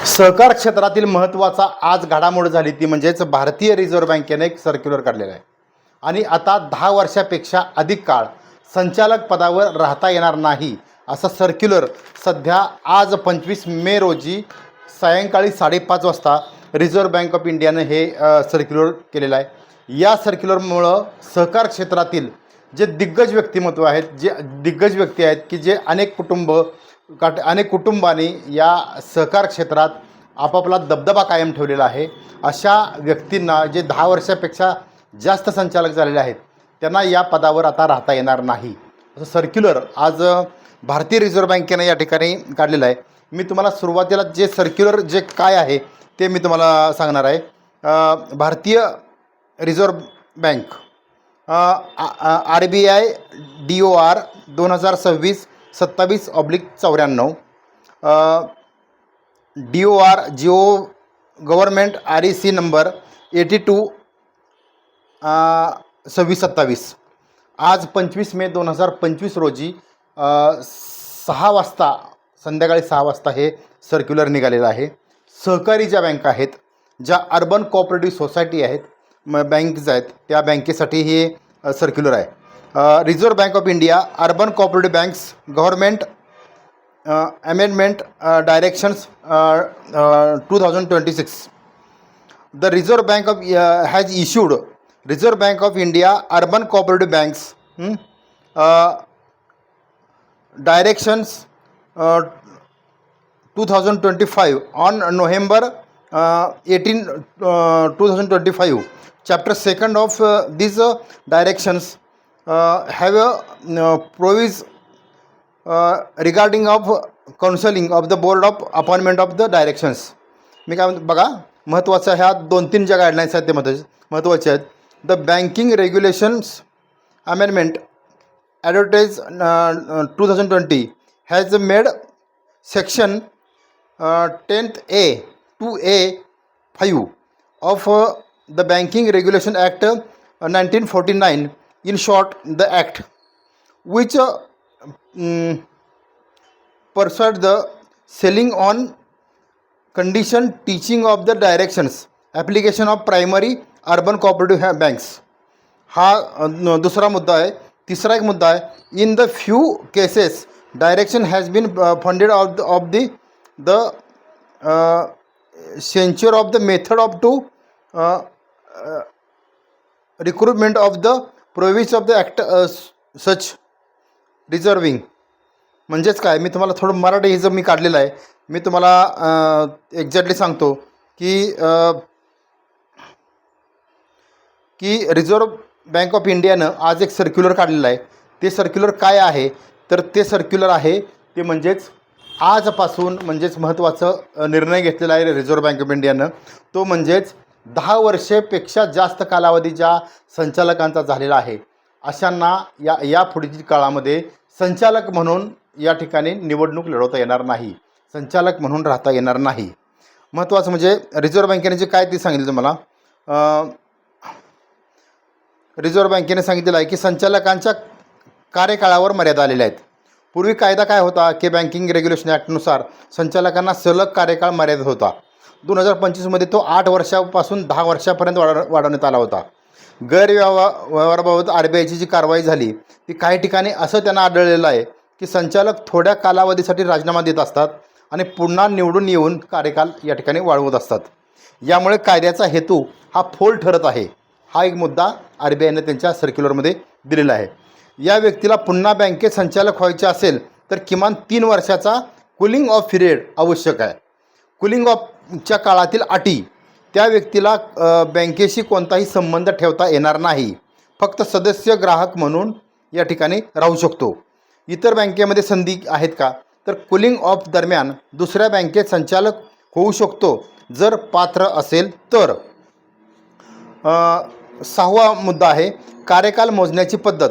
सहकार क्षेत्रातील महत्त्वाचा आज घडामोड झाली ती म्हणजेच भारतीय रिझर्व्ह बँकेने एक सर्क्युलर काढलेला आहे आणि आता 10 वर्षापेक्षा अधिक काळ संचालक पदावर राहता येणार नाही असं सर्क्युलर सध्या आज 25 मे रोजी सायंकाळी 5:30 वाजता रिझर्व्ह बँक ऑफ इंडियानं हे सर्क्युलर केलेलं आहे। या सर्क्युलरमुळं सहकार क्षेत्रातील जे दिग्गज व्यक्तिमत्व आहेत, जे दिग्गज व्यक्ती आहेत की जे अनेक कुटुंबांनी या सहकार क्षेत्रात आपापला दबदबा कायम ठेवलेला आहे, अशा व्यक्तींना जे 10 वर्षापेक्षा जास्त संचालक झालेले आहेत त्यांना या पदावर आता राहता येणार नाही असं सर्क्युलर आज भारतीय रिझर्व्ह बँकेने या ठिकाणी काढलेलं आहे। मी तुम्हाला सुरुवातीला जे सर्क्युलर जे काय आहे ते मी तुम्हाला सांगणार आहे। भारतीय reserve bank RBI DOR 2026/27/94 DOR government REC number 82 2627 आज 25 मे 2025 रोजी 6 वाजता संध्याकाळी 6 वाजता हे सर्क्युलर निघालेलं आहे। सहकारी ज्या बँका आहेत, ज्या अर्बन कोऑपरेटिव्ह सोसायटी आहेत, बँक्स आहेत, त्या बँकेसाठी हे सर्क्युलर आहे। Reserve bank of India urban cooperative banks government amendment directions 2026 the reserve bank of has issued reserve bank of India urban cooperative banks directions 2025 on November 18 2025 chapter 2 of these directions have provisions regarding of counseling of the board of appointment of the directions। मी काय म्हणतो बघा, महत्त्वाचं ह्या 2-3 ज्या guidelines आहेत ते महत्त्वाचे आहेत। The banking regulations amendment advertise 2020 has made section 10A to A5 of the Banking Regulation Act 1949, in short the act which pursued the selling on condition teaching of the directions application of primary urban cooperative banks। हा दुसरा मुद्दा आहे। तिसरा एक मुद्दा आहे, in the few cases direction has been funded of the censure of the method of to recruitment of the provisions of the act such reserving। म्हणजेच काय, मी तुम्हाला थोडं मराठी हे जर मी काढलेलं आहे, मी तुम्हाला एक्झॅक्टली सांगतो की रिझर्व्ह बँक ऑफ इंडियानं आज एक सर्क्युलर काढलेलं आहे। ते सर्क्युलर काय आहे तर ते सर्क्युलर आहे ते म्हणजेच आजपासून म्हणजेच महत्त्वाचा निर्णय घेतलेला आहे रिझर्व्ह बँक ऑफ इंडियानं, तो म्हणजेच 10 वर्षेपेक्षा जास्त कालावधी ज्या संचालकांचा झालेला आहे अशांना या पुढील काळामध्ये संचालक म्हणून या ठिकाणी निवडणूक लढवता येणार नाही, संचालक म्हणून राहता येणार नाही। महत्त्वाचं म्हणजे रिझर्व्ह बँकेने जे काय ते सांगितलं तुम्हाला, रिझर्व्ह बँकेने सांगितलेलं आहे की संचालकांच्या कार्यकाळावर मर्यादा आलेल्या आहेत। पूर्वी कायदा काय होता की बँकिंग रेग्युलेशन ॲक्टनुसार संचालकांना सलग कार्यकाळ मर्यादित होता। 2025मध्ये तो 8 वर्षापासून 10 वर्षापर्यंत वाढवण्यात आला होता। गैरव्यवहाराबाबत RBIची जी कारवाई झाली ती काही ठिकाणी असं त्यांना आढळलेलं आहे की संचालक थोड्या कालावधीसाठी राजीनामा देत असतात आणि पुन्हा निवडून येऊन कार्यकाल या ठिकाणी वाढवत असतात। यामुळे कायद्याचा हेतू हा फोल ठरत आहे। हा एक मुद्दा RBIने त्यांच्या सर्क्युलरमध्ये दिलेला आहे। या व्यक्तीला पुन्हा बँकेत संचालक व्हायचे असेल तर किमान 3 वर्षाचा कूलिंग ऑफ पिरियड आवश्यक आहे। कूलिंग ऑफच्या काळातील अटी, त्या व्यक्तीला बँकेशी कोणताही संबंध ठेवता येणार नाही, फक्त सदस्य ग्राहक म्हणून या ठिकाणी राहू शकतो। इतर बँकेमध्ये संधी आहेत का तर कूलिंग ऑफ दरम्यान दुसऱ्या बँकेत संचालक होऊ शकतो जर पात्र असेल तर। 6वा मुद्दा आहे कार्यकाल मोजण्याची पद्धत।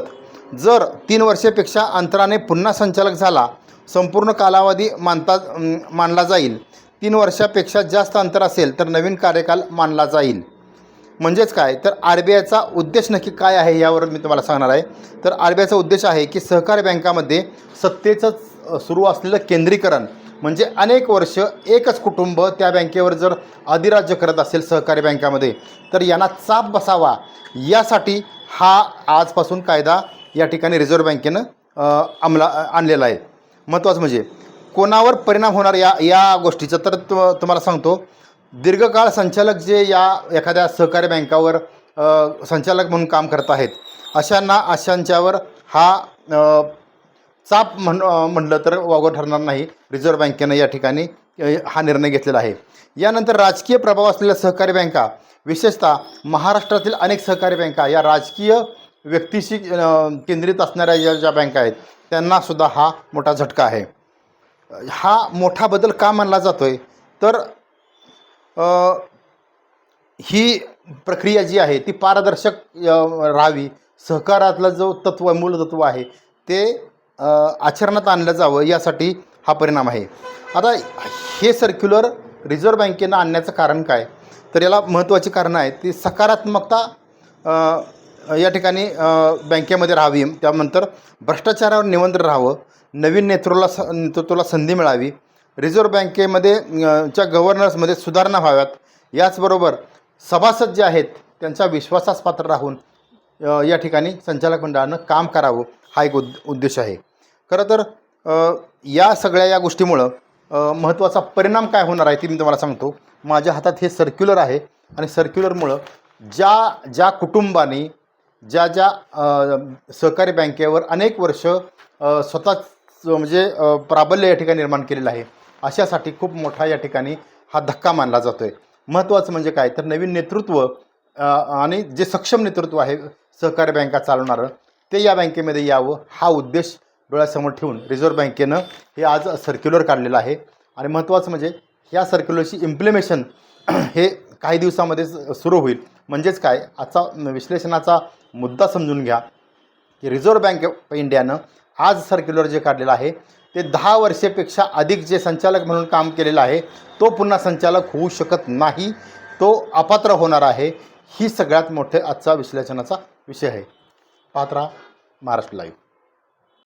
जर 3 वर्षापेक्षा अंतराने पुन्हा संचालक झाला संपूर्ण कालावधी मानला जाईल। 3 वर्षापेक्षा जास्त अंतर असेल तर नवीन कार्यकाल मानला जाईल। म्हणजेच काय तर RBIचा उद्देश नक्की काय आहे यावर मी तुम्हाला सांगणार आहे। तर RBIचा उद्देश आहे की सहकारी बँकामध्ये सत्तेचं सुरू असलेलं केंद्रीकरण म्हणजे अनेक वर्ष एकच कुटुंब त्या बँकेवर जर अधिराज्य करत असेल सहकारी बँकामध्ये, तर यांना चाप बसावा यासाठी हा आजपासून कायदा या ठिकाणी रिझर्व्ह बँकेनं आणलेला आहे. महत्त्वाचं म्हणजे कोणावर परिणाम होणार या गोष्टीचं तर तुम्हाला सांगतो. दीर्घकाळ संचालक जे या एखाद्या सहकारी बँकावर संचालक म्हणून काम करत आहेत, अशांच्यावर हा चाप म्हणलं तर वावगं ठरणार नाही. रिझर्व्ह बँकेनं या ठिकाणी हा निर्णय घेतलेला आहे. यानंतर राजकीय प्रभाव असलेल्या सहकारी बँका, विशेषतः महाराष्ट्रातील अनेक सहकारी बँका या राजकीय व्यक्तीशी केंद्रित असणाऱ्या ज्या बँका आहेत, त्यांनासुद्धा हा मोठा झटका आहे. हा मोठा बदल का मानला जातो आहे तर ही प्रक्रिया जी आहे ती पारदर्शक राहावी, सहकारातलं जो मूलतत्व आहे ते आचरणात आणलं जावं यासाठी हा परिणाम आहे. आता हे सर्क्युलर रिझर्व्ह बँकेनं आणण्याचं कारण काय, तर याला महत्त्वाची कारणं आहेत. ती सकारात्मकता या ठिकाणी बँकेमध्ये राहावी, त्यानंतर भ्रष्टाचारावर नियंत्रण राहावं, नवीन नेतृत्वाला संधी मिळावी, रिझर्व्ह बँकेमध्ये च्या गव्हर्नन्समध्ये सुधारणा व्हाव्यात, याचबरोबर सभासद जे आहेत त्यांच्या विश्वासास पात्र राहून या ठिकाणी संचालक मंडळानं काम करावं, हा एक उद्देश आहे. खरं तर या गोष्टीमुळं महत्त्वाचा परिणाम काय होणार आहे ते मी तुम्हाला सांगतो. माझ्या हातात हे सर्क्युलर आहे आणि सर्क्युलरमुळं ज्या कुटुंबाने ज्या सहकारी बँकेवर अनेक वर्ष स्वतःच म्हणजे प्राबल्य या ठिकाणी निर्माण केलेलं आहे, अशासाठी खूप मोठा या ठिकाणी हा धक्का मानला जातो आहे. महत्त्वाचं म्हणजे काय तर नवीन नेतृत्व आणि जे सक्षम नेतृत्व आहे सहकारी बँका चालवणारं, ते या बँकेमध्ये यावं, हा उद्देश डोळ्यासमोर ठेवून रिझर्व्ह बँकेनं हे आज सर्क्युलर काढलेलं आहे. आणि महत्त्वाचं म्हणजे ह्या सर्क्युलरची इम्प्लिमेशन हे काही दिवसामध्ये सुरू होईल. म्हणजेच काय, आजचा विश्लेषणाचा मुद्दा समजून घ्या की रिझर्व्ह बँक ऑफ इंडियानं आज सर्क्युलर जे काढलेलं आहे ते 10 वर्षापेक्षा अधिक जे संचालक म्हणून काम केलेलं आहे तो पुन्हा संचालक होऊ शकत नाही, तो अपात्र होणार आहे. ही सगळ्यात मोठे आजचा विश्लेषणाचा विषय आहे. पाहत राहा महाराष्ट्र लाईव्ह.